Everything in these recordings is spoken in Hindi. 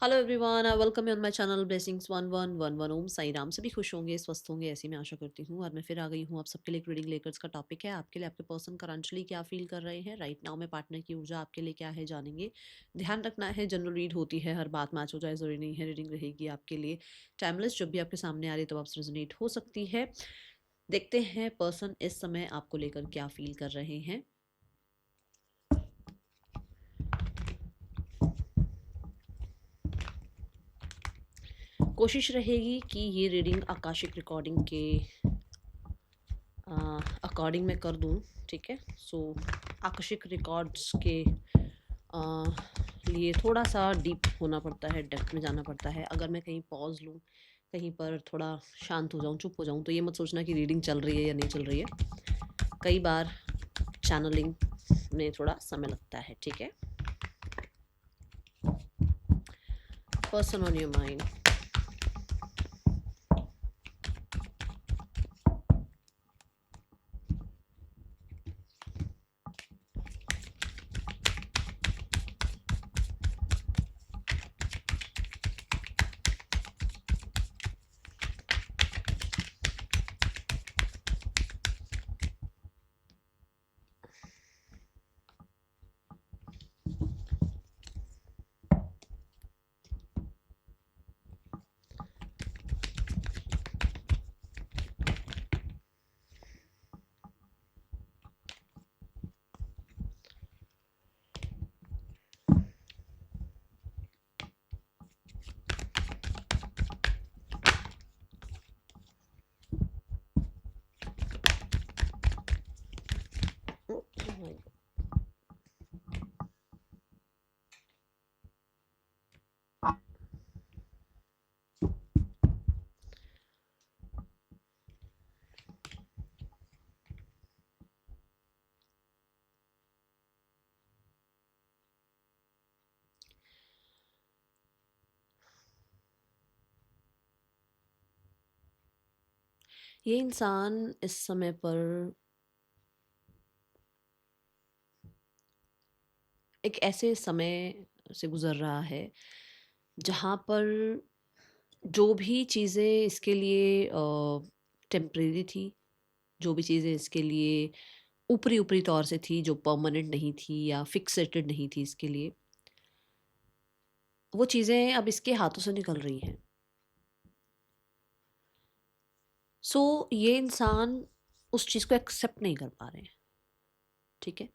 Hello everyone, welcome you on my channel blessings 1111 ओम साई राम। सभी खुश होंगे, स्वस्थ होंगे, ऐसी मैं आशा करती हूँ। और मैं फिर आ गई हूँ आप सबके लिए एक रीडिंग लेकर। इसका टॉपिक है आपके लिए आपके पर्सन करंटली क्या फील कर रहे हैं राइट नाउ में, पार्टनर की ऊर्जा आपके लिए क्या है जानेंगे। ध्यान रखना है, जनरल रीड होती है, हर बात मैच हो जाए जरूरी नहीं है। रीडिंग रहेगी आपके लिए टाइमलेस, जब भी आपके सामने आ रही है तो आपसे रेजोनेट हो सकती है। देखते हैं पर्सन इस समय आपको लेकर क्या फील कर रहे हैं। कोशिश रहेगी कि ये रीडिंग आकाशिक रिकॉर्डिंग के अकॉर्डिंग मैं कर दूँ, ठीक है। सो आकाशिक रिकॉर्ड्स के लिए थोड़ा सा डीप होना पड़ता है, डेप्थ में जाना पड़ता है। अगर मैं कहीं पॉज लूँ, कहीं पर थोड़ा शांत हो जाऊँ, चुप हो जाऊँ, तो ये मत सोचना कि रीडिंग चल रही है या नहीं चल रही है। कई बार चैनलिंग में थोड़ा समय लगता है, ठीक है। पर्सन ऑन योर माइंड, ये इंसान इस समय पर एक ऐसे समय से गुजर रहा है जहाँ पर जो भी चीज़ें इसके लिए टेम्परेरी थी, जो भी चीज़ें इसके लिए ऊपरी ऊपरी तौर से थी, जो परमानेंट नहीं थी या फिक्सेटेड नहीं थी इसके लिए, वो चीज़ें अब इसके हाथों से निकल रही हैं। सो ये इंसान उस चीज़ को एक्सेप्ट नहीं कर पा रहे हैं, ठीक है।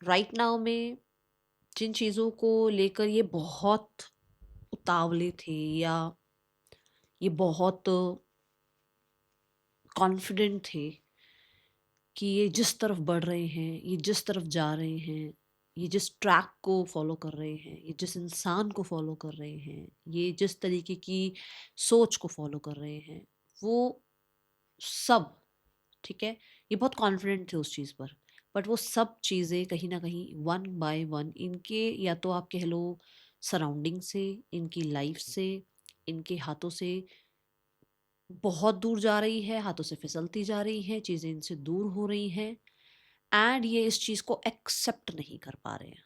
राइट नाउ में जिन चीज़ों को लेकर ये बहुत उतावले थे या ये बहुत कॉन्फिडेंट थे कि ये जिस तरफ बढ़ रहे हैं, ये जिस तरफ जा रहे हैं, ये जिस ट्रैक को फॉलो कर रहे हैं, ये जिस इंसान को फॉलो कर रहे हैं, ये जिस तरीके की सोच को फॉलो कर रहे हैं, वो सब, ठीक है। ये बहुत कॉन्फिडेंट थे उस चीज़ पर, बट वो सब चीज़ें कहीं ना कहीं वन बाय वन इनके, या तो आप कह लो सराउंडिंग से, इनकी लाइफ से, इनके हाथों से बहुत दूर जा रही है, हाथों से फिसलती जा रही है, चीज़ें इनसे दूर हो रही हैं। एंड ये इस चीज़ को एक्सेप्ट नहीं कर पा रहे हैं,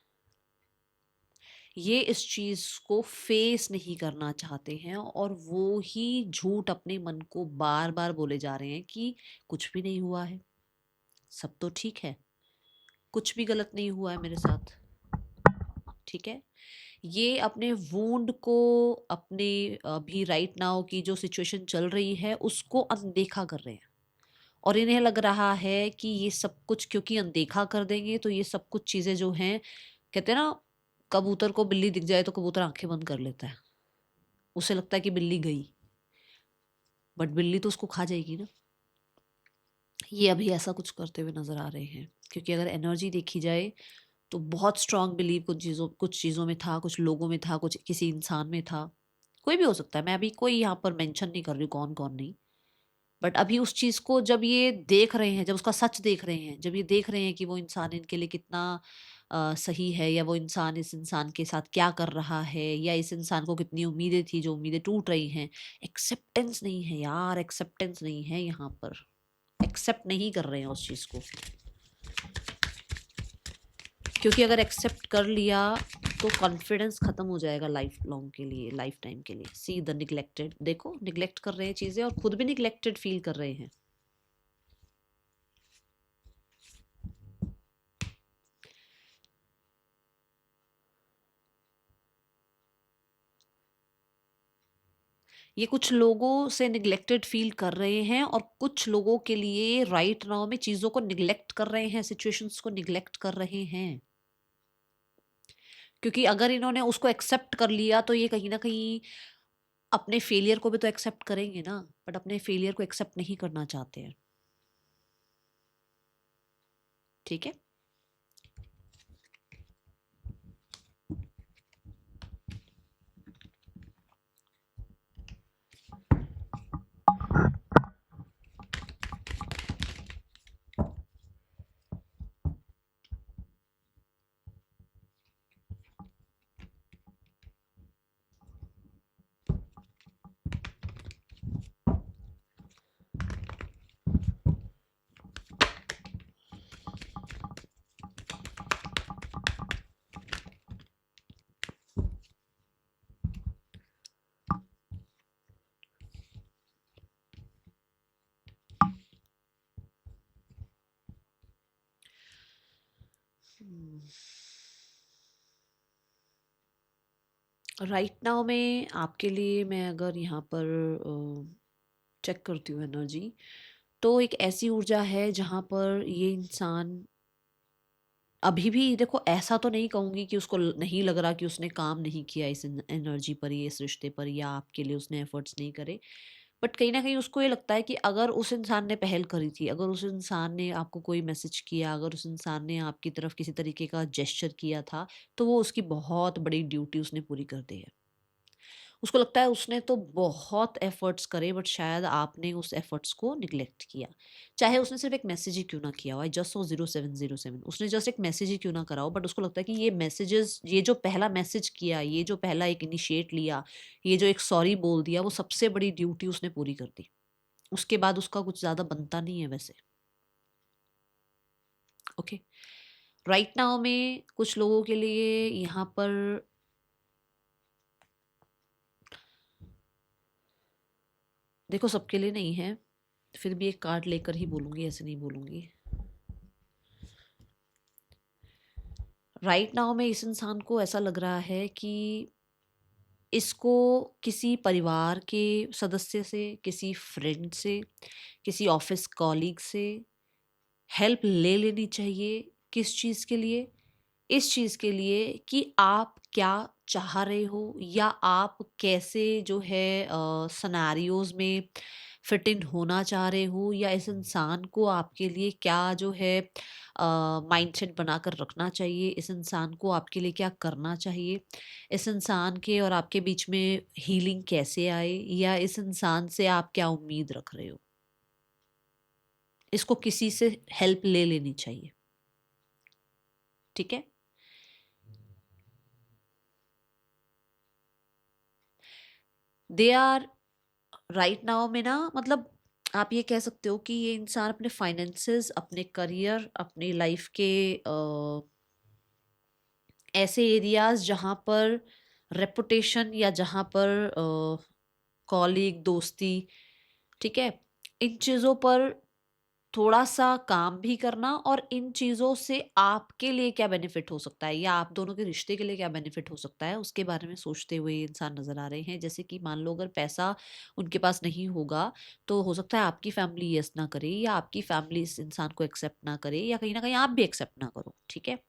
ये इस चीज़ को फेस नहीं करना चाहते हैं, और वो ही झूठ अपने मन को बार बार बोले जा रहे हैं कि कुछ भी नहीं हुआ है, सब तो ठीक है, कुछ भी गलत नहीं हुआ है मेरे साथ, ठीक है। ये अपने वूंड को, अपने अभी राइट नाउ की जो सिचुएशन चल रही है उसको अनदेखा कर रहे हैं, और इन्हें लग रहा है कि ये सब कुछ क्योंकि अनदेखा कर देंगे तो ये सब कुछ चीज़ें जो हैं, कहते हैं ना, कबूतर को बिल्ली दिख जाए तो कबूतर आंखें बंद कर लेता है, उसे लगता है कि बिल्ली गई, बट बिल्ली तो उसको खा जाएगी ना। ये अभी ऐसा कुछ करते हुए नजर आ रहे हैं, क्योंकि अगर एनर्जी देखी जाए तो बहुत स्ट्रांग बिलीव कुछ चीज़ों में था, कुछ लोगों में था, कुछ किसी इंसान में था, कोई भी हो सकता है। मैं अभी कोई यहाँ पर मेंशन नहीं कर रही हूँ कौन कौन नहीं, बट अभी उस चीज़ को जब ये देख रहे हैं, जब उसका सच देख रहे हैं, जब ये देख रहे हैं कि वो इंसान इनके लिए कितना सही है, या वो इंसान इस इंसान के साथ क्या कर रहा है, या इस इंसान को कितनी उम्मीदें थी जो उम्मीदें टूट रही हैं। एक्सेप्टेंस नहीं है यार, एक्सेप्टेंस नहीं है यहाँ पर, एक्सेप्ट नहीं कर रहे हैं उस चीज़ को, क्योंकि अगर एक्सेप्ट कर लिया तो कॉन्फिडेंस खत्म हो जाएगा लाइफ लॉन्ग के लिए, लाइफ टाइम के लिए। सी द निग्लेक्टेड, देखो निग्लेक्ट कर रहे हैं चीजें और खुद भी निग्लेक्टेड फील कर रहे हैं। ये कुछ लोगों से निग्लेक्टेड फील कर रहे हैं और कुछ लोगों के लिए राइट नाउ में चीजों को निग्लेक्ट कर रहे हैं, सिचुएशंस को निग्लेक्ट कर रहे हैं। क्योंकि अगर इन्होंने उसको एक्सेप्ट कर लिया तो ये कहीं ना कहीं अपने फेलियर को भी तो एक्सेप्ट करेंगे ना, बट अपने फेलियर को एक्सेप्ट नहीं करना चाहते हैं। ठीक है। राइट नाउ में आपके लिए मैं अगर यहाँ पर चेक करती हूँ एनर्जी, तो एक ऐसी ऊर्जा है जहाँ पर ये इंसान अभी भी, देखो ऐसा तो नहीं कहूंगी कि उसको नहीं लग रहा कि उसने काम नहीं किया इस एनर्जी पर, ये इस रिश्ते पर, या आपके लिए उसने एफर्ट्स नहीं करे, बट कहीं ना कहीं उसको ये लगता है कि अगर उस इंसान ने पहल करी थी, अगर उस इंसान ने आपको कोई मैसेज किया, अगर उस इंसान ने आपकी तरफ किसी तरीके का जेस्चर किया था, तो वो उसकी बहुत बड़ी ड्यूटी उसने पूरी कर दी है। उसको लगता है उसने तो बहुत एफर्ट्स करे, बट शायद आपने उस एफर्ट्स को निग्लेक्ट किया। चाहे उसने सिर्फ एक मैसेज ही क्यों ना किया हो, आई जस्ट सो 0707, उसने जस्ट एक मैसेज ही क्यों ना करा हो, बट उसको लगता है कि ये मैसेजेस, ये जो पहला मैसेज किया, ये जो पहला एक इनिशिएट लिया, ये जो एक सॉरी बोल दिया, वो सबसे बड़ी ड्यूटी उसने पूरी कर दी। उसके बाद उसका कुछ ज़्यादा बनता नहीं है वैसे। ओके। राइट नाउ में कुछ लोगों के लिए यहाँ पर, देखो सबके लिए नहीं है, फिर भी एक कार्ड लेकर ही बोलूंगी, ऐसे नहीं बोलूंगी। राइट नाउ में इस इंसान को ऐसा लग रहा है कि इसको किसी परिवार के सदस्य से, किसी फ्रेंड से, किसी ऑफिस कॉलीग से हेल्प ले लेनी चाहिए। किस चीज़ के लिए? इस चीज़ के लिए कि आप क्या चाह रहे हो, या आप कैसे जो है सिनेरियोज में फिट इन होना चाह रहे हो, या इस इंसान को आपके लिए क्या जो है माइंडसेट बनाकर रखना चाहिए, इस इंसान को आपके लिए क्या करना चाहिए, इस इंसान के और आपके बीच में हीलिंग कैसे आए, या इस इंसान से आप क्या उम्मीद रख रहे हो। इसको किसी से हेल्प ले लेनी चाहिए। ठीक है। दे आर राइट नाउ में ना, मतलब आप ये कह सकते हो कि ये इंसान अपने फाइनेंसेस, अपने करियर, अपनी लाइफ के ऐसे एरियाज जहाँ पर रेपुटेशन, या जहाँ पर कॉलीग, दोस्ती, ठीक है, इन चीज़ों पर थोड़ा सा काम भी करना, और इन चीज़ों से आपके लिए क्या बेनिफिट हो सकता है, या आप दोनों के रिश्ते के लिए क्या बेनिफिट हो सकता है, उसके बारे में सोचते हुए ये इंसान नज़र आ रहे हैं। जैसे कि मान लो अगर पैसा उनके पास नहीं होगा, तो हो सकता है आपकी फैमिली यस ना करे, या आपकी फैमिली इस इंसान को एक्सेप्ट ना करे, या कहीं ना कहीं आप भी एक्सेप्ट ना करो। ठीक है।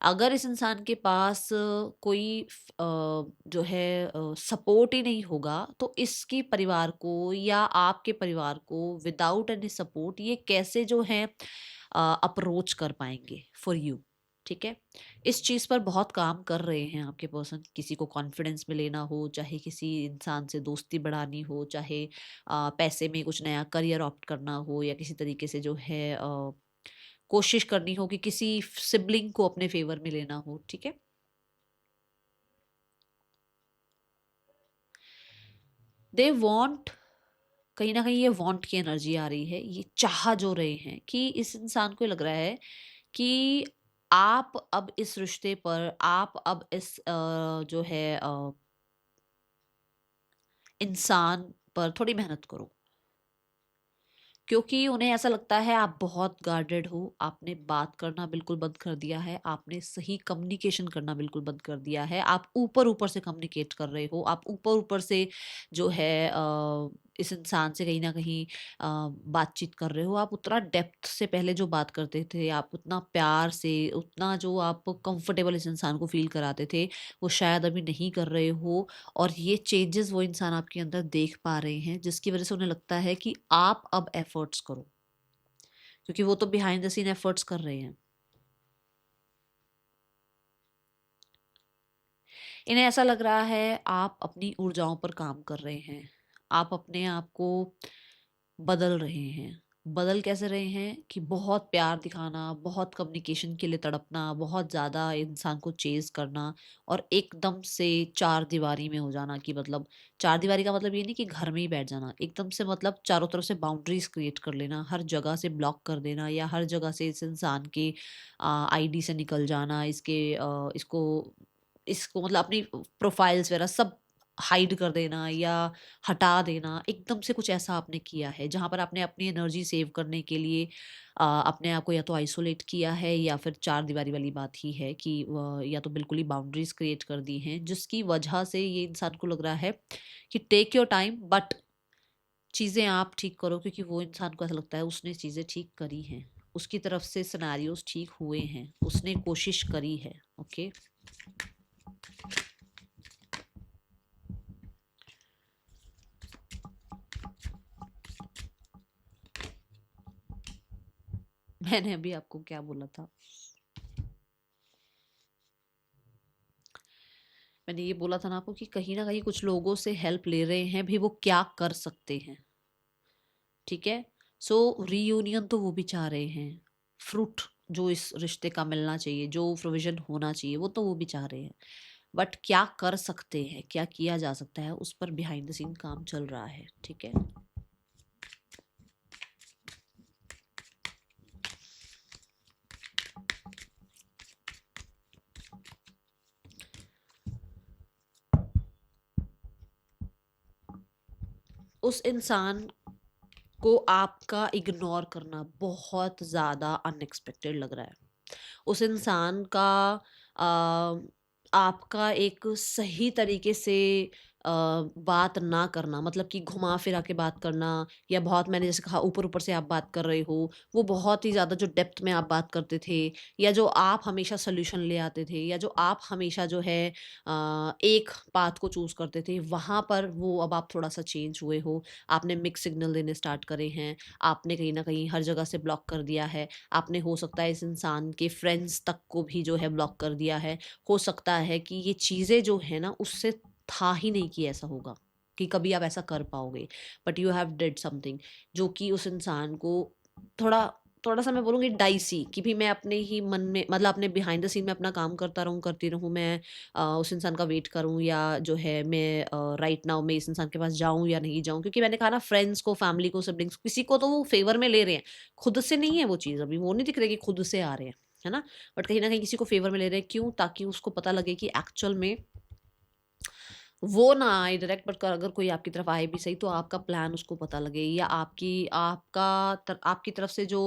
अगर इस इंसान के पास कोई जो है सपोर्ट ही नहीं होगा, तो इसकी परिवार को या आपके परिवार को विदाउट एनी सपोर्ट ये कैसे जो है अप्रोच कर पाएंगे फॉर यू। ठीक है। इस चीज़ पर बहुत काम कर रहे हैं आपके पर्सन। किसी को कॉन्फिडेंस में लेना हो, चाहे किसी इंसान से दोस्ती बढ़ानी हो, चाहे पैसे में कुछ नया करियर ऑप्ट करना हो, या किसी तरीके से जो है कोशिश करनी हो कि किसी सिबलिंग को अपने फेवर में लेना हो। ठीक है। दे वांट, कहीं ना कहीं ये वांट की एनर्जी आ रही है, ये चाह जो रहे हैं कि इस इंसान को लग रहा है कि आप अब इस रिश्ते पर, आप अब इस जो है इंसान पर थोड़ी मेहनत करो। क्योंकि उन्हें ऐसा लगता है आप बहुत गार्डेड हो, आपने बात करना बिल्कुल बंद कर दिया है, आपने सही कम्युनिकेशन करना बिल्कुल बंद कर दिया है, आप ऊपर-ऊपर से कम्युनिकेट कर रहे हो, आप ऊपर-ऊपर से जो है इस इंसान से कहीं न कहीं बातचीत कर रहे हो, आप उतना डेप्थ से पहले जो बात करते थे, आप उतना प्यार से, उतना जो आप कंफर्टेबल इस इंसान को फ़ील कराते थे, वो शायद अभी नहीं कर रहे हो। और ये चेंजेस वो इंसान आपके अंदर देख पा रहे हैं, जिसकी वजह से उन्हें लगता है कि आप अब एफर्ट्स करो, क्योंकि वो तो बिहाइंड द सीन एफर्ट्स कर रहे हैं। इन्हें ऐसा लग रहा है आप अपनी ऊर्जाओं पर काम कर रहे हैं, आप अपने आप को बदल रहे हैं। बदल कैसे रहे हैं कि बहुत प्यार दिखाना, बहुत कम्युनिकेशन के लिए तड़पना, बहुत ज़्यादा इंसान को चेज़ करना और एकदम से चारदीवारी में हो जाना, कि मतलब चारदीवारी का मतलब ये नहीं कि घर में ही बैठ जाना, एकदम से मतलब चारों तरफ से बाउंड्रीज़ क्रिएट कर लेना, हर जगह से ब्लॉक कर देना या हर जगह से इस इंसान के आईडी से निकल जाना, इसको इसको मतलब अपनी प्रोफाइल्स वगैरह सब हाइड कर देना या हटा देना, एकदम से कुछ ऐसा आपने किया है जहाँ पर आपने अपनी एनर्जी सेव करने के लिए अपने आप को या तो आइसोलेट किया है या फिर चार दीवारी वाली बात ही है कि या तो बिल्कुल ही बाउंड्रीज क्रिएट कर दी हैं, जिसकी वजह से ये इंसान को लग रहा है कि टेक योर टाइम, बट चीज़ें आप ठीक करो, क्योंकि वो इंसान को ऐसा लगता है उसने चीज़ें ठीक करी हैं, उसकी तरफ से सिनेरियोज ठीक हुए हैं, उसने कोशिश करी है। ओके, मैंने अभी आपको क्या बोला था? मैंने ये बोला था ना आपको कि कहीं न कहीं कुछ लोगों से हेल्प ले रहे हैं भी, वो क्या कर सकते हैं, ठीक है? सो रीयूनियन तो वो भी चाह रहे हैं, फ्रूट जो इस रिश्ते का मिलना चाहिए, जो प्रोविज़न होना चाहिए, वो तो वो भी चाह रहे हैं। बट क्या कर सकते हैं, क्या किया जा सकता है, उस पर बिहाइंड द सीन काम चल रहा है, ठीक है? उस इंसान को आपका इग्नोर करना बहुत ज़्यादा अनएक्सपेक्टेड लग रहा है। उस इंसान का अ, आपका एक सही तरीके से बात ना करना, मतलब कि घुमा फिरा के बात करना, या बहुत, मैंने जैसे कहा, ऊपर ऊपर से आप बात कर रहे हो, वो बहुत ही ज़्यादा जो डेप्थ में आप बात करते थे, या जो आप हमेशा सोल्यूशन ले आते थे, या जो आप हमेशा जो है एक पाथ को चूज़ करते थे, वहाँ पर वो अब आप थोड़ा सा चेंज हुए हो, आपने मिक्स सिग्नल देने स्टार्ट करे हैं, आपने कहीं ना कहीं हर जगह से ब्लॉक कर दिया है, आपने हो सकता है इस इंसान के फ्रेंड्स तक को भी जो है ब्लॉक कर दिया है। हो सकता है कि ये चीज़ें जो है ना, उससे था ही नहीं कि ऐसा होगा, कि कभी आप ऐसा कर पाओगे, but you have did something जो कि उस इंसान को थोड़ा थोड़ा सा, मैं बोलूँगी डाइसी, कि भी मैं अपने ही मन में, मतलब अपने बिहाइंड द सीन में अपना काम करता रहूँ, करती रहूँ, मैं उस इंसान का वेट करूँ, या जो है मैं राइट नाउ मैं इस इंसान के पास जाऊँ या नहीं जाऊँ, क्योंकि मैंने कहा ना, फ्रेंड्स को, फैमिली को, सिबलिंग्स, किसी को तो वो फेवर में ले रहे हैं, खुद से नहीं है वो चीज़, अभी वो नहीं दिख रही कि खुद से आ रहे हैं, है ना? बट कहीं ना कहीं किसी को फेवर में ले रहे हैं, क्यों? ताकि उसको पता लगे कि एक्चुअल में वो ना आए डायरेक्ट, बट अगर कोई आपकी तरफ आए भी सही, तो आपका प्लान उसको पता लगे, या आपकी तरफ से जो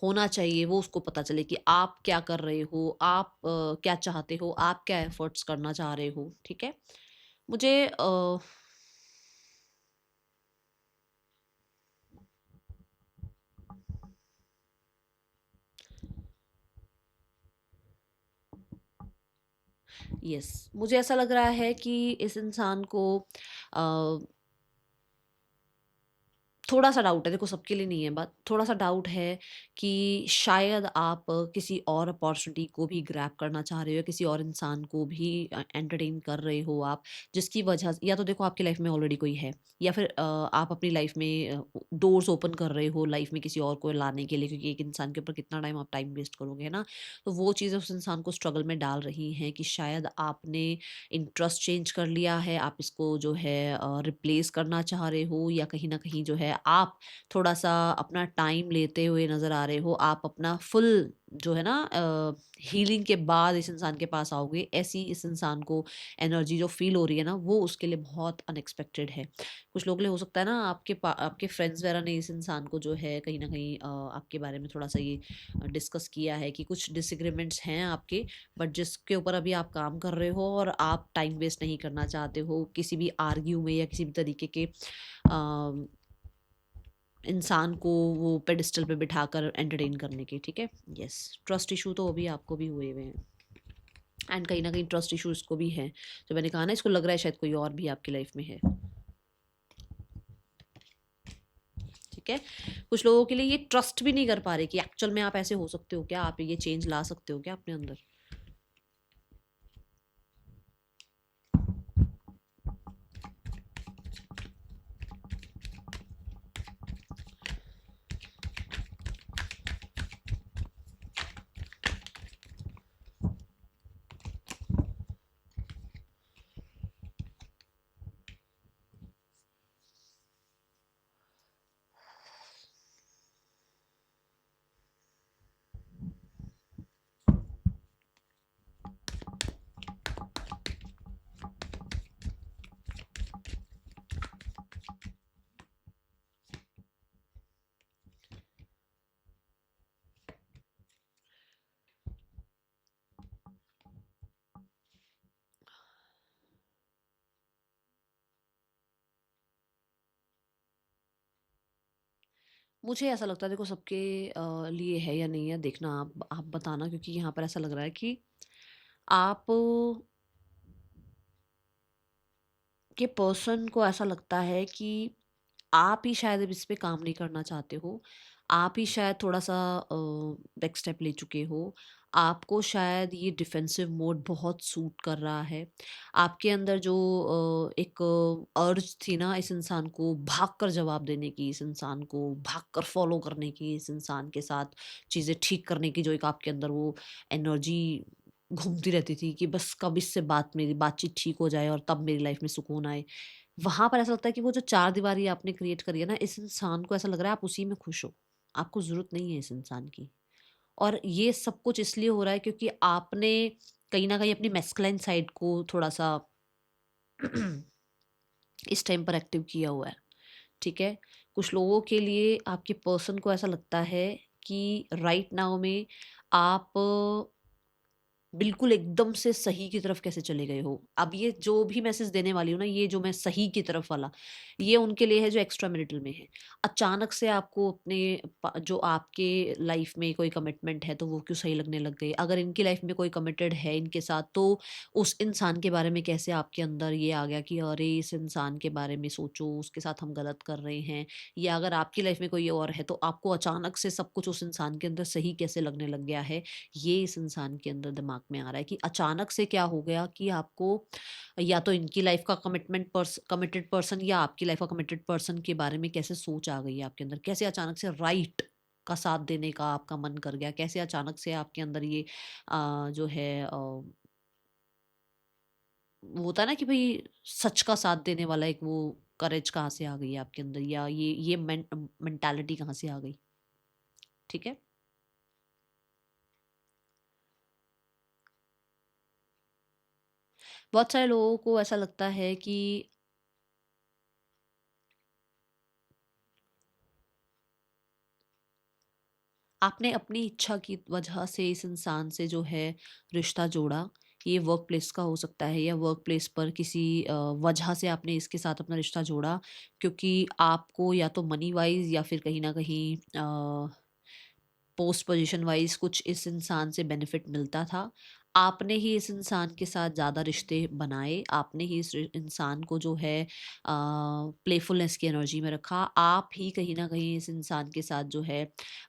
होना चाहिए वो उसको पता चले, कि आप क्या कर रहे हो, आप क्या चाहते हो, आप क्या एफर्ट्स करना चाह रहे हो, ठीक है? मुझे यस, मुझे ऐसा लग रहा है कि इस इंसान को अ, थोड़ा-सा डाउट है, देखो सबके लिए नहीं है बात, थोड़ा-सा डाउट है कि शायद आप किसी और अपॉर्च्युनिटी को भी ग्रैब करना चाह रहे हो, किसी और इंसान को भी एंटरटेन कर रहे हो आप, जिसकी वजह से, या तो देखो आपकी लाइफ में ऑलरेडी कोई है, या फिर आप अपनी लाइफ में डोर्स ओपन कर रहे हो लाइफ में किसी और को लाने के लिए, क्योंकि एक इंसान के ऊपर कितना टाइम आप टाइम वेस्ट करोगे, है ना? तो वो चीज़ें उस इंसान को स्ट्रगल में डाल रही हैं कि शायद आपने इंटरेस्ट चेंज कर लिया है, आप इसको जो है रिप्लेस करना चाह रहे हो, या कहीं न कहीं जो है आप थोड़ा सा अपना टाइम लेते हुए नज़र आ रहे हो, आप अपना फुल जो है ना हीलिंग के बाद इस इंसान के पास आओगे, ऐसी इस इंसान को एनर्जी जो फील हो रही है ना, वो उसके लिए बहुत अनएक्सपेक्टेड है। कुछ लोगों के लिए हो सकता है ना, आपके फ्रेंड्स वगैरह ने इस इंसान को जो है कहीं ना कहीं आपके बारे में थोड़ा सा ये डिस्कस किया है कि कुछ डिसएग्रीमेंट्स हैं आपके, बट जिसके ऊपर अभी आप काम कर रहे हो और आप टाइम वेस्ट नहीं करना चाहते हो किसी भी आर्ग्यू में या किसी भी तरीके के अ, इंसान को वो पेडिस्टल पे बिठाकर एंटरटेन करने के। ठीक है, यस, ट्रस्ट इशू तो अभी आपको भी हुए हुए हैं, एंड कहीं ना कहीं ट्रस्ट इशू इसको भी है, जो मैंने कहा ना, इसको लग रहा है शायद कोई और भी आपकी लाइफ में है। ठीक है, कुछ लोगों के लिए ये ट्रस्ट भी नहीं कर पा रहे कि एक्चुअल में आप ऐसे हो सकते हो क्या, आप ये चेंज ला सकते हो क्या अपने अंदर। मुझे ऐसा लगता है, देखो सबके लिए है या नहीं है देखना, आप बताना, क्योंकि यहाँ पर ऐसा लग रहा है कि आप के पर्सन को ऐसा लगता है कि आप ही शायद अब इस पे काम नहीं करना चाहते हो, आप ही शायद थोड़ा सा बैक स्टेप ले चुके हो, आपको शायद ये डिफेंसिव मोड बहुत सूट कर रहा है। आपके अंदर जो एक अर्ज थी ना इस इंसान को भाग कर जवाब देने की, इस इंसान को भाग कर फॉलो करने की, इस इंसान के साथ चीज़ें ठीक करने की, जो एक आपके अंदर वो एनर्जी घूमती रहती थी कि बस कब इससे मेरी बातचीत ठीक हो जाए और तब मेरी लाइफ में सुकून आए। वहाँ पर ऐसा लगता है कि वो जो चारदीवारी आपने क्रिएट करी है ना, इस इंसान को ऐसा लग रहा है आप उसी में खुश हो। आपको ज़रूरत नहीं है इस इंसान की। और ये सब कुछ इसलिए हो रहा है क्योंकि आपने कहीं न कहीं अपनी मैस्कुलाइन साइड को थोड़ा-सा इस टाइम पर एक्टिव किया हुआ है। ठीक है? कुछ लोगों के लिए आपके पर्सन को ऐसा लगता है कि राइट नाउ में आप बिल्कुल एकदम से सही की तरफ कैसे चले गए हो। अब ये जो भी मैसेज देने वाली हूँ ना, ये जो मैं सही की तरफ वाला, ये उनके लिए है जो एक्स्ट्रा मैरिटल में है। अचानक से आपको अपने जो आपके लाइफ में कोई कमिटमेंट है तो वो क्यों सही लगने लग गई। अगर इनकी लाइफ में कोई कमिटेड है इनके साथ, तो उस इंसान के बारे में कैसे आपके अंदर ये आ गया कि अरे इस इंसान के बारे में सोचो, उसके साथ हम गलत कर रहे हैं। या अगर आपकी लाइफ में कोई और है तो आपको अचानक से सब कुछ उस इंसान के अंदर सही कैसे लगने लग गया है। ये इस इंसान के अंदर दिमाग में आ रहा है कि अचानक से क्या हो गया कि आपको या तो इनकी लाइफ का कमिटेड पर्सन या आपकी लाइफ का कमिटेड पर्सन के बारे में कैसे सोच आ गई है आपके अंदर, कैसे अचानक से राइट का साथ देने का आपका मन कर गया, कैसे अचानक से आपके अंदर ये जो है वो होता है ना कि भाई सच का साथ देने वाला एक वो करेज कहाँ से आ गई है आपके अंदर, या ये मेंटालिटी कहाँ से आ गई। ठीक है, बहुत सारे लोगों को ऐसा लगता है कि आपने अपनी इच्छा की वजह से इस इंसान से जो है रिश्ता जोड़ा। ये वर्क प्लेस का हो सकता है, या वर्क प्लेस पर किसी वजह से आपने इसके साथ अपना रिश्ता जोड़ा, क्योंकि आपको या तो मनी वाइज या फिर कहीं ना कहीं पोस्ट पोजीशन वाइज कुछ इस इंसान से बेनिफिट मिलता था। आपने ही इस इंसान के साथ ज़्यादा रिश्ते बनाए, आपने ही इस इंसान को जो है प्लेफुलनेस की एनर्जी में रखा, आप ही कहीं ना कहीं इस इंसान के साथ जो है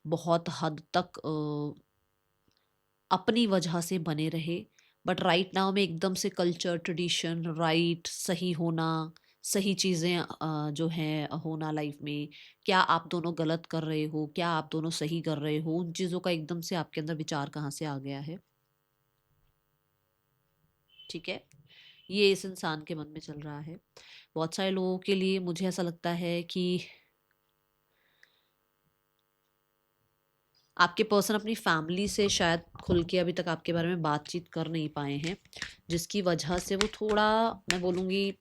बहुत हद तक अपनी वजह से बने रहे। बट राइट नाउ में एकदम से कल्चर ट्रेडिशन राइट सही होना, सही चीज़ें जो हैं होना लाइफ में, क्या आप दोनों गलत कर रहे हो, क्या आप दोनों सही कर रहे हो, उन चीज़ों का एकदम से आपके अंदर विचार कहाँ से आ गया है। ठीक है, ये इस इंसान के मन में चल रहा है। बहुत सारे लोगों के लिए मुझे ऐसा लगता है कि आपके पर्सन अपनी फैमिली से शायद खुल के अभी तक आपके बारे में बातचीत कर नहीं पाए हैं, जिसकी वजह से वो थोड़ा, मैं बोलूँगी,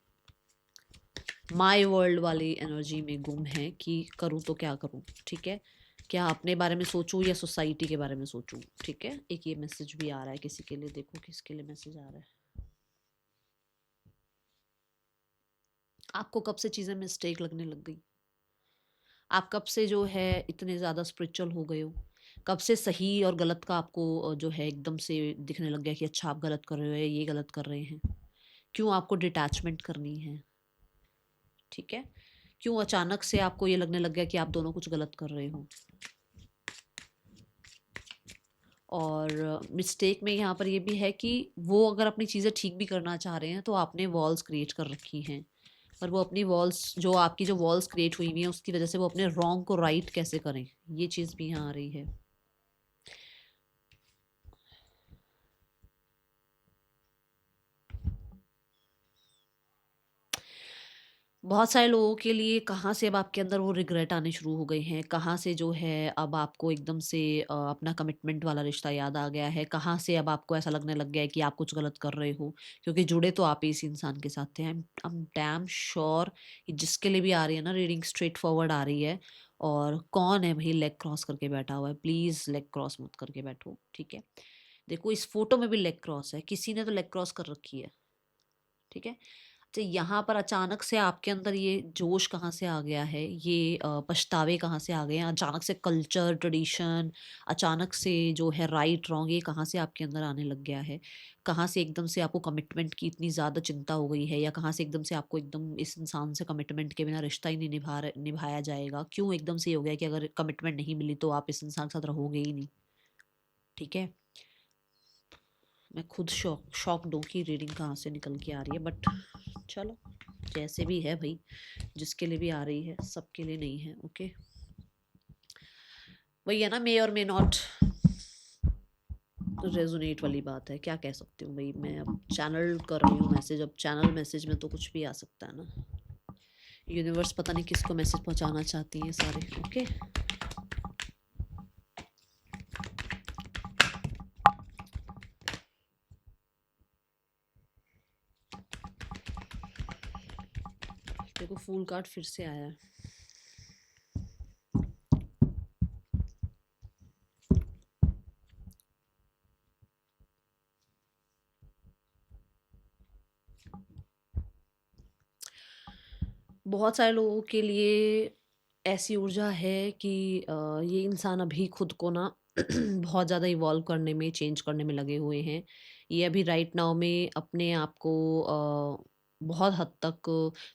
माय वर्ल्ड वाली एनर्जी में गुम है कि करूँ तो क्या करूँ। ठीक है, क्या अपने बारे में सोचूं या सोसाइटी के बारे में सोचूं। ठीक है, एक ये मैसेज भी आ रहा है किसी के लिए, देखो किसके लिए मैसेज आ रहा है। आपको कब से चीज़ें मिस्टेक लगने लग गई? आप कब से जो है इतने ज़्यादा स्पिरिचुअल हो गए हो? कब से सही और गलत का आपको जो है एकदम से दिखने लग गया कि अच्छा आप गलत कर रहे हो या ये गलत कर रहे हैं? क्यों आपको डिटैचमेंट करनी है? ठीक है, क्यों अचानक से आपको ये लगने लग गया कि आप दोनों कुछ गलत कर रहे हो? और मिस्टेक में यहाँ पर ये भी है कि वो अगर अपनी चीज़ें ठीक भी करना चाह रहे हैं तो आपने वॉल्स क्रिएट कर रखी हैं, पर वो अपनी वॉल्स, जो आपकी जो वॉल्स क्रिएट हुई हुई हैं उसकी वजह से वो अपने रॉन्ग को राइट कैसे करें, ये चीज़ भी यहाँ आ रही है। बहुत सारे लोगों के लिए कहाँ से अब आपके अंदर वो रिग्रेट आने शुरू हो गए हैं, कहाँ से जो है अब आपको एकदम से अपना कमिटमेंट वाला रिश्ता याद आ गया है, कहाँ से अब आपको ऐसा लगने लग गया है कि आप कुछ गलत कर रहे हो, क्योंकि जुड़े तो आप ही इस इंसान के साथ थे। आई एम डैम श्योर जिसके लिए भी आ रही है ना रीडिंग, स्ट्रेट फॉरवर्ड आ रही है। और कौन है भाई लेग क्रॉस करके बैठा हुआ है? प्लीज़ लेग क्रॉस मत करके बैठो। ठीक है, देखो इस फोटो में भी लेग क्रॉस है, किसी ने तो लेग क्रॉस कर रखी है। ठीक है, तो यहाँ पर अचानक से आपके अंदर ये जोश कहाँ से आ गया है, ये पछतावे कहाँ से आ गए हैं, अचानक से कल्चर ट्रेडिशन, अचानक से जो है राइट रॉन्ग, ये कहाँ से आपके अंदर आने लग गया है? कहाँ से एकदम से आपको कमिटमेंट की इतनी ज़्यादा चिंता हो गई है, या कहाँ से एकदम से आपको एकदम इस इंसान से कमिटमेंट के बिना रिश्ता ही नहीं निभाया जाएगा? क्यों एकदम से ये हो गया कि अगर कमिटमेंट नहीं मिली तो आप इस इंसान के साथ रहोगे ही नहीं? ठीक है, मैं खुद शॉक हूँ कि रीडिंग कहाँ से निकल के आ रही है, बट चलो जैसे भी है भाई, जिसके लिए भी आ रही है सबके लिए नहीं है। ओके, वही है ना, मे और मे नॉट रेजोनेट वाली बात है, क्या कह सकती हूँ भाई। मैं अब चैनल कर रही हूँ मैसेज, अब चैनल मैसेज में तो कुछ भी आ सकता है ना। यूनिवर्स पता नहीं किसको मैसेज पहुंचाना चाहती है सारे। ओके, देखो फूल कार्ड फिर से आया है। बहुत सारे लोगों के लिए ऐसी ऊर्जा है कि ये इंसान अभी खुद को ना बहुत ज़्यादा इवॉल्व करने में, चेंज करने में लगे हुए हैं। ये अभी राइट नाउ में अपने आप को बहुत हद तक,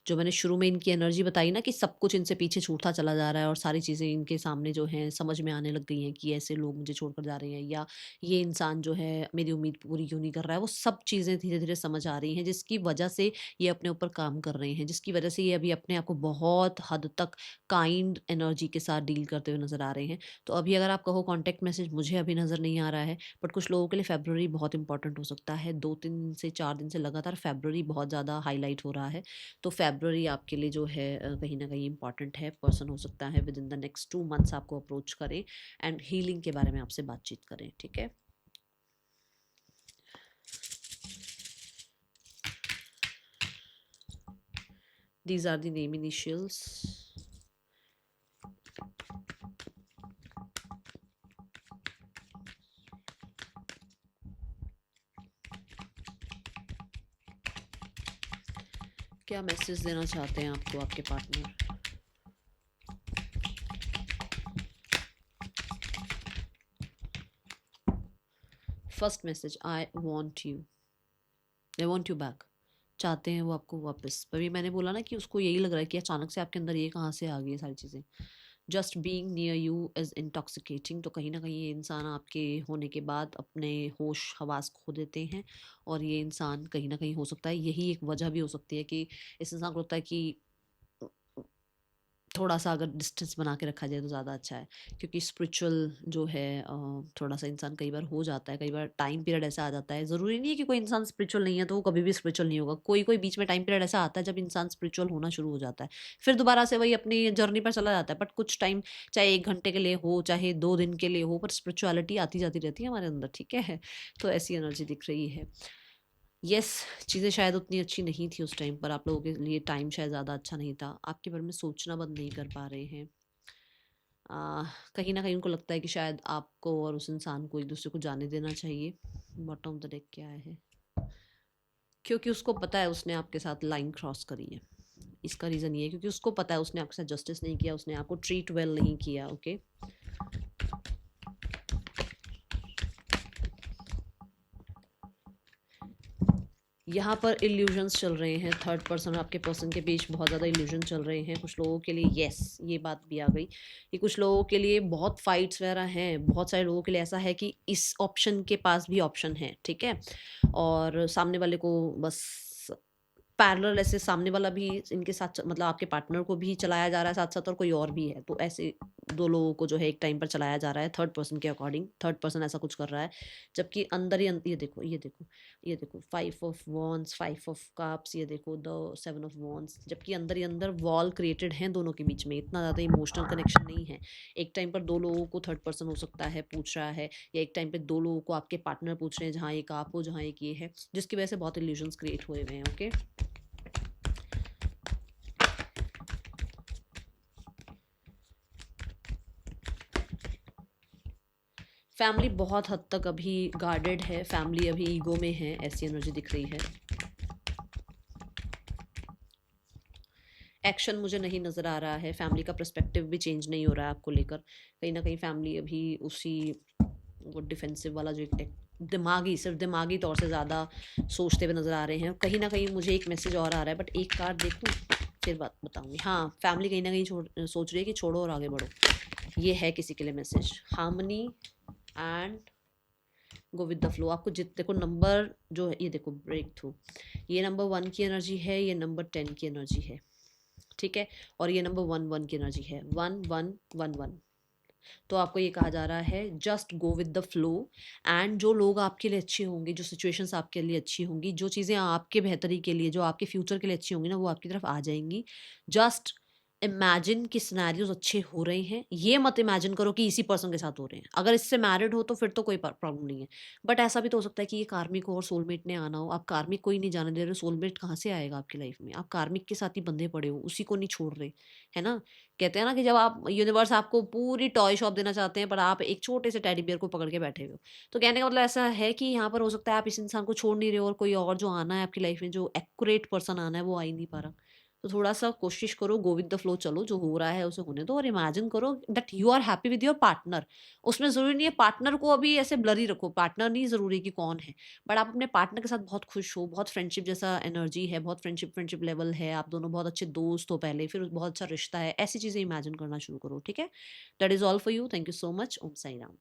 जो मैंने शुरू में इनकी एनर्जी बताई ना कि सब कुछ इनसे पीछे छूटता चला जा रहा है और सारी चीज़ें इनके सामने जो हैं समझ में आने लग गई हैं कि ऐसे लोग मुझे छोड़कर जा रहे हैं, या ये इंसान जो है मेरी उम्मीद पूरी क्यों नहीं कर रहा है, वो सब चीज़ें धीरे-धीरे समझ आ रही हैं, जिसकी वजह से ये अपने ऊपर काम कर रहे हैं, जिसकी वजह से ये अभी अपने आप को बहुत हद तक काइंड एनर्जी के साथ डील करते हुए नज़र आ रहे हैं। तो अभी अगर आप कहो कॉन्टैक्ट मैसेज मुझे अभी नज़र नहीं आ रहा है, बट कुछ लोगों के लिए फ़ेब्रुअरी बहुत इंपॉर्टेंट हो सकता है। 2-3 दिन से 4 दिन से लगातार फ़ेब्रुअरी बहुत ज़्यादा हाइलाइट हो रहा है। तो फ़ेब्रुअरी आपके लिए जो है कहीं न कहीं इंपॉर्टेंट है। पर्सन हो सकता है विदिन द नेक्स्ट 2 मंथ्स आपको अप्रोच करे एंड हीलिंग के बारे में आपसे बातचीत करें। ठीक है? These are the name initials. क्या मैसेज देना चाहते हैं आपको आपके partner? First message, I want you, I want you back. चाहते हैं वो आपको वापस। तभी मैंने बोला ना कि उसको यही लग रहा है कि अचानक से आपके अंदर ये कहाँ से आ गई है सारी चीज़ें। Just being near you is intoxicating. तो कहीं ना कहीं ये इंसान आपके होने के बाद अपने होश हवास खो देते हैं, और ये इंसान कहीं ना कहीं हो सकता है, यही एक वजह भी हो सकती है कि इस इंसान को लगता है कि थोड़ा सा अगर डिस्टेंस बना के रखा जाए तो ज़्यादा अच्छा है, क्योंकि स्पिरिचुअल जो है थोड़ा सा इंसान कई बार हो जाता है, कई बार टाइम पीरियड ऐसा आ जाता है। ज़रूरी नहीं है कि कोई इंसान स्पिरिचुअल नहीं है तो वो कभी भी स्पिरिचुअल नहीं होगा। कोई कोई बीच में टाइम पीरियड ऐसा आता है जब इंसान स्पिरिचुअल होना शुरू हो जाता है, फिर दोबारा से वही अपनी जर्नी पर चला जाता है। बट कुछ टाइम, चाहे 1 घंटे के लिए हो, चाहे 2 दिन के लिए हो, पर स्पिरिचुअलिटी आती जाती रहती है हमारे अंदर, ठीक है। तो ऐसी एनर्जी दिख रही है। यस, चीज़ें शायद उतनी अच्छी नहीं थी उस टाइम पर, आप लोगों के लिए टाइम शायद ज़्यादा अच्छा नहीं था, आपके बारे में सोचना बंद नहीं कर पा रहे हैं। कहीं न कहीं उनको लगता है कि शायद आपको और उस इंसान को एक-दूसरे को जाने देना चाहिए। बॉटम ऑफ द डेक क्या है? क्योंकि उसको पता है उसने आपके साथ लाइन क्रॉस करी है। इसका रीज़न ये है क्योंकि उसको पता है उसने आपके साथ जस्टिस नहीं किया, उसने आपको ट्रीट वेल नहीं किया, ओके? यहाँ पर इल्यूजन्स चल रहे हैं, थर्ड पर्सन और आपके पर्सन के बीच बहुत ज़्यादा इल्यूजन चल रहे हैं। कुछ लोगों के लिए यस, ये बात भी आ गई कि कुछ लोगों के लिए बहुत फाइट्स वगैरह हैं, बहुत सारे लोगों के लिए ऐसा है कि इस ऑप्शन के पास भी ऑप्शन है, ठीक है? और सामने वाले को बस पैरेलल ऐसे सामने वाला भी इनके साथ मतलब आपके पार्टनर को भी चलाया जा रहा है साथ-साथ, और कोई और भी है। तो ऐसे 2 लोगों को जो है एक टाइम पर चलाया जा रहा है थर्ड पर्सन के अकॉर्डिंग। थर्ड पर्सन ऐसा कुछ कर रहा है, जबकि अंदर ही ये देखो, ये देखो, ये देखो 5 ऑफ वॉन्ड्स, 5 ऑफ कप्स, ये देखो द 7 ऑफ वॉन्ड्स, जबकि अंदर ही अंदर वॉल क्रिएटेड है दोनों के बीच में, इतना ज़्यादा इमोशनल कनेक्शन नहीं है। एक टाइम पर 2 लोगों को थर्ड पर्सन हो सकता है पूछ रहा है, या एक टाइम पे 2 लोगों को आपके पार्टनर पूछ रहे हैं, जहाँ एक आप हो, जहाँ एक ये है, जिसकी वजह से बहुत इल्यूजन्स क्रिएट हुए हुए हैं, ओके? फैमिली बहुत हद तक अभी गार्डेड है, फैमिली अभी ईगो में है, ऐसी एनर्जी दिख रही है। एक्शन मुझे नहीं नज़र आ रहा है, फैमिली का पर्सपेक्टिव भी चेंज नहीं हो रहा है आपको लेकर। कहीं न कहीं फैमिली अभी उसी वो डिफेंसिव वाला जो एक दिमागी, सिर्फ दिमागी तौर से ज़्यादा सोचते हुए नज़र आ रहे हैं। कहीं न कहीं मुझे एक मैसेज और आ रहा है, बट एक कार्ड देखूँ फिर बात बताऊँगी। हाँ, फैमिली कहीं न कहीं सोच रही है कि छोड़ो और आगे बढ़ो। ये है किसी के लिए message, harmony and go with the flow. आपको जित देखो नंबर जो है, ये देखो ब्रेक थ्रू, ये नंबर 1 की एनर्जी है, ये नंबर 10 की एनर्जी है, ठीक है? और ये नंबर 1 की एनर्जी है, 1 1 1 1। तो आपको ये कहा जा रहा है just go with the flow, and जो लोग आपके लिए अच्छे होंगे, जो सिचुएशंस आपके लिए अच्छी होंगी, जो चीज़ें आपके बेहतरी के लिए, जो आपके फ्यूचर के लिए अच्छी होंगी ना, वो आपकी तरफ आ जाएंगी। जस्ट इमेजिन कि सिनेरियोज अच्छे हो रहे हैं, ये मत इमेजिन करो कि इसी पर्सन के साथ हो रहे हैं। अगर इससे मैरिड हो तो फिर तो कोई प्रॉब्लम नहीं है, बट ऐसा भी तो हो सकता है कि ये कार्मिक हो और सोलमेट ने आना हो। आप कार्मिक को ही नहीं जाने दे रहे, सोलमेट कहाँ से आएगा आपकी लाइफ में? आप कार्मिक के साथ ही बंधे पड़े हो, उसी को नहीं छोड़ रहे, है ना? कहते हैं ना कि जब आप यूनिवर्स आपको पूरी टॉय शॉप देना चाहते हैं, पर आप एक छोटे से टेडी बियर को पकड़ के बैठे हुए हो। तो कहने का मतलब ऐसा है कि यहाँ पर हो सकता है आप इस इंसान को छोड़ नहीं रहे हो, और कोई और जो आना है आपकी लाइफ में, जो एक्यूरेट पर्सन आना है, वो आ ही नहीं पा रहा। तो थोड़ा-सा कोशिश करो, गो विद द फ्लो चलो, जो हो रहा है उसे होने दो, और इमेजिन करो that you are happy with your partner. उसमें ज़रूरी नहीं है पार्टनर को अभी ऐसे ब्लर ही रखो, पार्टनर नहीं ज़रूरी कि कौन है, बट आप अपने पार्टनर के साथ बहुत खुश हो, बहुत फ्रेंडशिप जैसा एनर्जी है, बहुत फ्रेंडशिप लेवल है, आप दोनों बहुत अच्छे दोस्त हो पहले, फिर बहुत अच्छा रिश्ता है, ऐसी चीज़ें इमेजिन करना शुरू करो, ठीक है? That is all for you, thank you so much, Om Sai Ram.